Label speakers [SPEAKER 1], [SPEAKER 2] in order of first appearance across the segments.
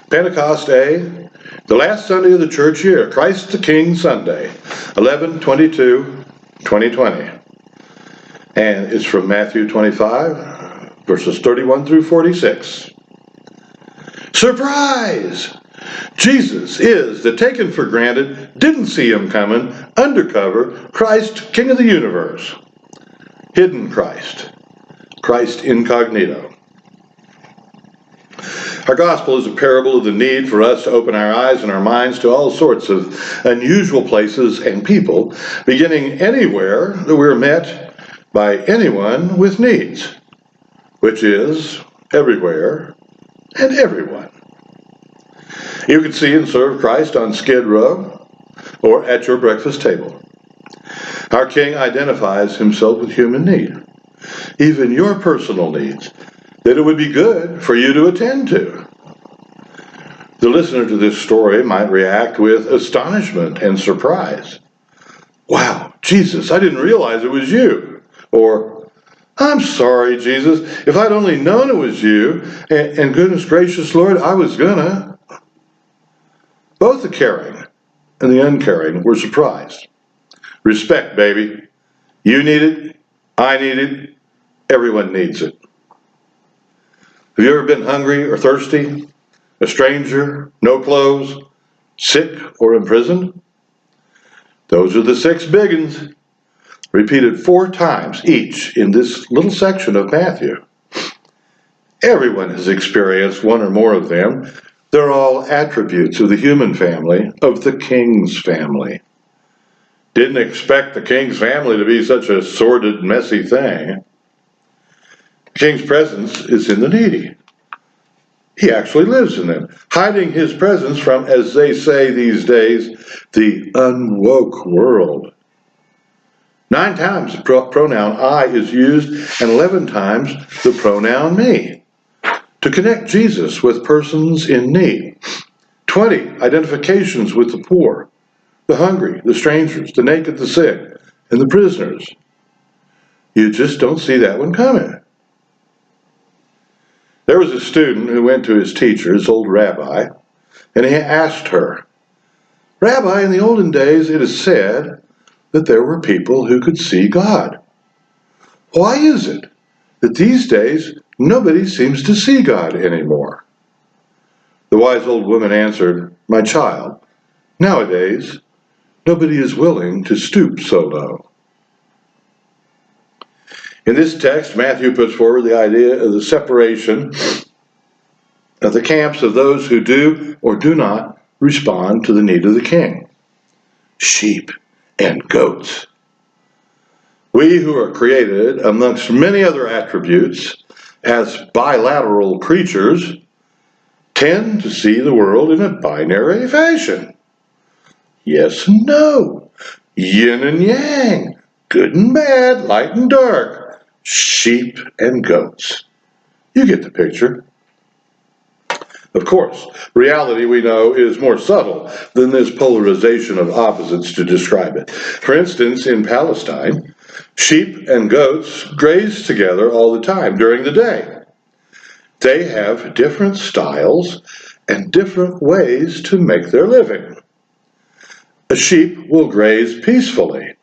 [SPEAKER 1] Pentecost Day, the last Sunday of the church year, Christ the King Sunday, 11/22/2020. And it's from Matthew 25, verses 31 through 46. Surprise! Jesus is the taken for granted, didn't see him coming, undercover Christ, King of the universe. Hidden Christ, Christ incognito. Our gospel is a parable of the need for us to open our eyes and our minds to all sorts of unusual places and people, beginning anywhere that we're met by anyone with needs, which is everywhere and everyone. You can see and serve Christ on Skid Row or at your breakfast table. Our King identifies himself with human need, even your personal needs, that it would be good for you to attend to. The listener to this story might react with astonishment and surprise. Wow, Jesus, I didn't realize it was you. Or, I'm sorry, Jesus, if I'd only known it was you, and goodness gracious, Lord, I was gonna. Both the caring and the uncaring were surprised. Respect, baby. You need it, I need it, everyone needs it. Have you ever been hungry or thirsty, a stranger, no clothes, sick or imprisoned? Those are the 6 big ones, repeated 4 times each in this little section of Matthew. Everyone has experienced one or more of them. They're all attributes of the human family, of the King's family. Didn't expect the King's family to be such a sordid, messy thing. The King's presence is in the needy. He actually lives in them, hiding his presence from, as they say these days, the unwoke world. 9 times the pronoun I is used, and 11 times the pronoun me, to connect Jesus with persons in need. 20 identifications with the poor, the hungry, the strangers, the naked, the sick, and the prisoners. You just don't see that one coming. There was a student who went to his teacher, his old rabbi, and he asked her, Rabbi, in the olden days it is said that there were people who could see God. Why is it that these days nobody seems to see God anymore? The wise old woman answered, My child, nowadays nobody is willing to stoop so low. In this text, Matthew puts forward the idea of the separation of the camps of those who do or do not respond to the need of the King. Sheep and goats. We who are created, amongst many other attributes, as bilateral creatures, tend to see the world in a binary fashion. Yes and no, yin and yang, good and bad, light and dark, sheep and goats. You get the picture. Of course, reality, we know, is more subtle than this polarization of opposites to describe it. For instance, in Palestine, sheep and goats graze together all the time during the day. They have different styles and different ways to make their living. A sheep will graze peacefully,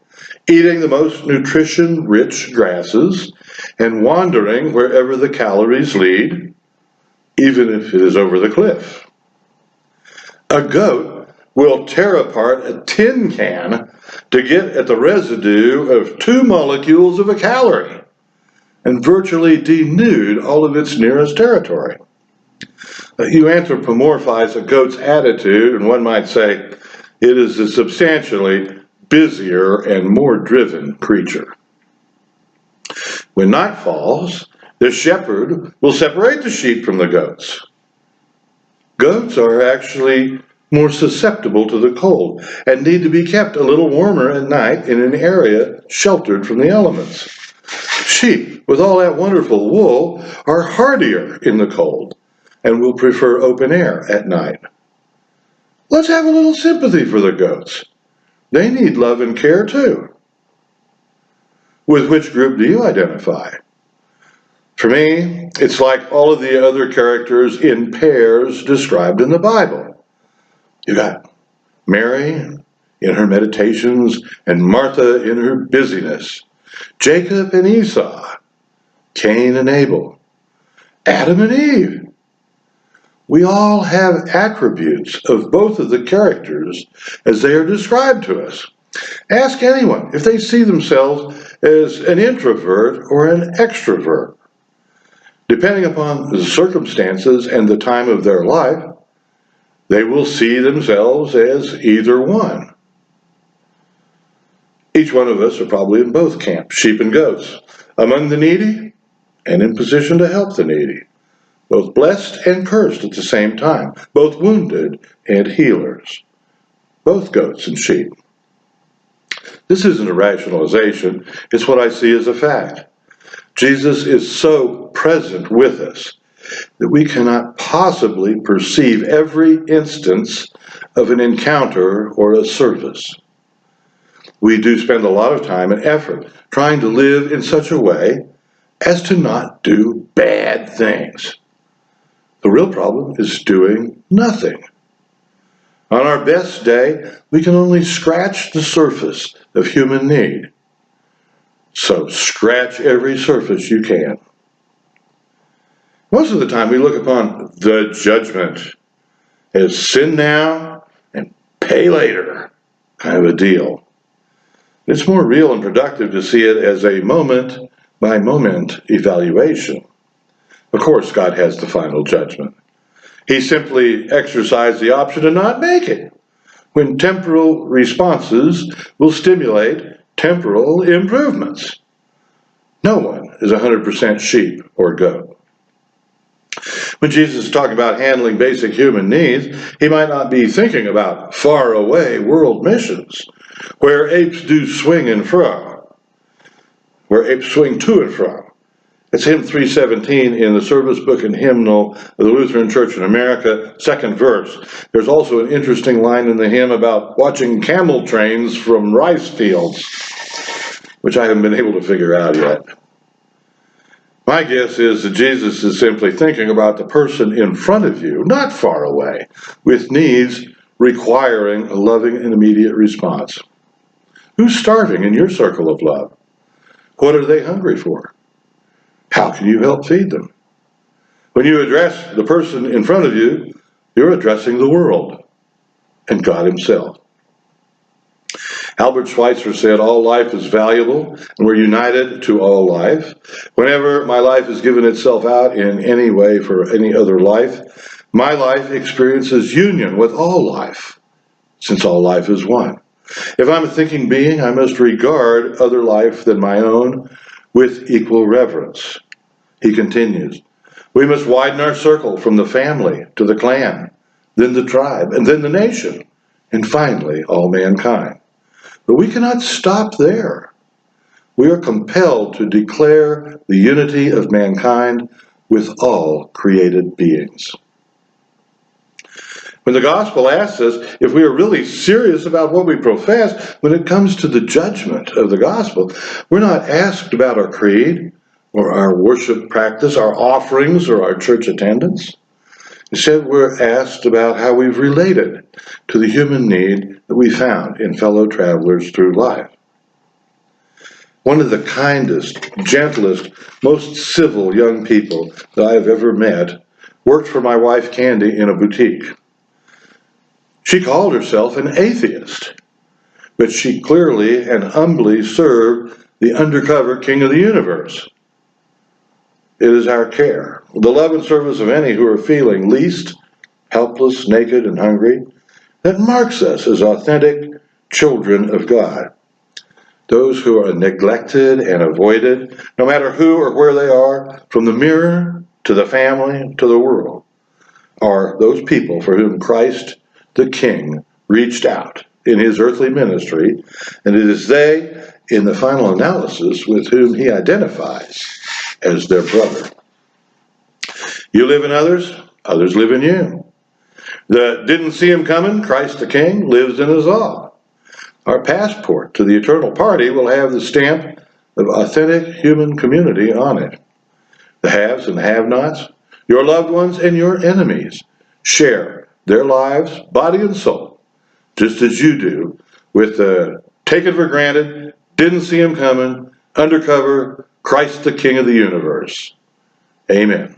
[SPEAKER 1] eating the most nutrition-rich grasses and wandering wherever the calories lead, even if it is over the cliff. A goat will tear apart a tin can to get at the residue of 2 molecules of a calorie and virtually denude all of its nearest territory. You anthropomorphize a goat's attitude, and one might say it is a substantially busier and more driven creature. When night falls, the shepherd will separate the sheep from the goats. Goats are actually more susceptible to the cold and need to be kept a little warmer at night in an area sheltered from the elements. Sheep, with all that wonderful wool, are hardier in the cold and will prefer open air at night. Let's have a little sympathy for the goats. They need love and care too. With which group do you identify? For me, it's like all of the other characters in pairs described in the Bible. You got Mary in her meditations and Martha in her busyness, Jacob and Esau, Cain and Abel, Adam and Eve. We all have attributes of both of the characters as they are described to us. Ask anyone if they see themselves as an introvert or an extrovert. Depending upon the circumstances and the time of their life, they will see themselves as either one. Each one of us are probably in both camps, sheep and goats, among the needy and in position to help the needy, both blessed and cursed at the same time, both wounded and healers, both goats and sheep. This isn't a rationalization, it's what I see as a fact. Jesus is so present with us that we cannot possibly perceive every instance of an encounter or a service. We do spend a lot of time and effort trying to live in such a way as to not do bad things. The real problem is doing nothing. On our best day, we can only scratch the surface of human need. So scratch every surface you can. Most of the time we look upon the judgment as sin now and pay later kind of a deal. It's more real and productive to see it as a moment-by-moment evaluation. Of course, God has the final judgment. He simply exercised the option to not make it, when temporal responses will stimulate temporal improvements. No one is 100% sheep or goat. When Jesus is talking about handling basic human needs, he might not be thinking about faraway world missions, where apes do swing and fro, where apes swing to and fro. It's hymn 317 in the service book and hymnal of the Lutheran Church in America, second verse. There's also an interesting line in the hymn about watching camel trains from rice fields, which I haven't been able to figure out yet. My guess is that Jesus is simply thinking about the person in front of you, not far away, with needs requiring a loving and immediate response. Who's starving in your circle of love? What are they hungry for? How can you help feed them? When you address the person in front of you, you're addressing the world and God himself. Albert Schweitzer said, all life is valuable, and we're united to all life. Whenever my life has given itself out in any way for any other life, my life experiences union with all life, since all life is one. If I'm a thinking being, I must regard other life than my own with equal reverence. He continues, we must widen our circle from the family to the clan, then the tribe, and then the nation, and finally all mankind. But we cannot stop there. We are compelled to declare the unity of mankind with all created beings. When the gospel asks us if we are really serious about what we profess, when it comes to the judgment of the gospel, we're not asked about our creed or our worship practice, our offerings or our church attendance. Instead, we're asked about how we've related to the human need that we found in fellow travelers through life. One of the kindest, gentlest, most civil young people that I have ever met worked for my wife Candy in a boutique. She called herself an atheist, but she clearly and humbly served the undercover king of the universe. It is our care, the love and service of any who are feeling least, helpless, naked, and hungry, that marks us as authentic children of God. Those who are neglected and avoided, no matter who or where they are, from the mirror to the family to the world, are those people for whom Christ the King reached out in his earthly ministry, and it is they, in the final analysis, with whom he identifies as their brother. You live in others, others live in you. The didn't see him coming, Christ the King, lives in us all. Our passport to the eternal party will have the stamp of authentic human community on it. the haves and the have-nots, your loved ones and your enemies share their lives, body and soul, just as you do, with the taken for granted, didn't see him coming, undercover, Christ the King of the universe. Amen.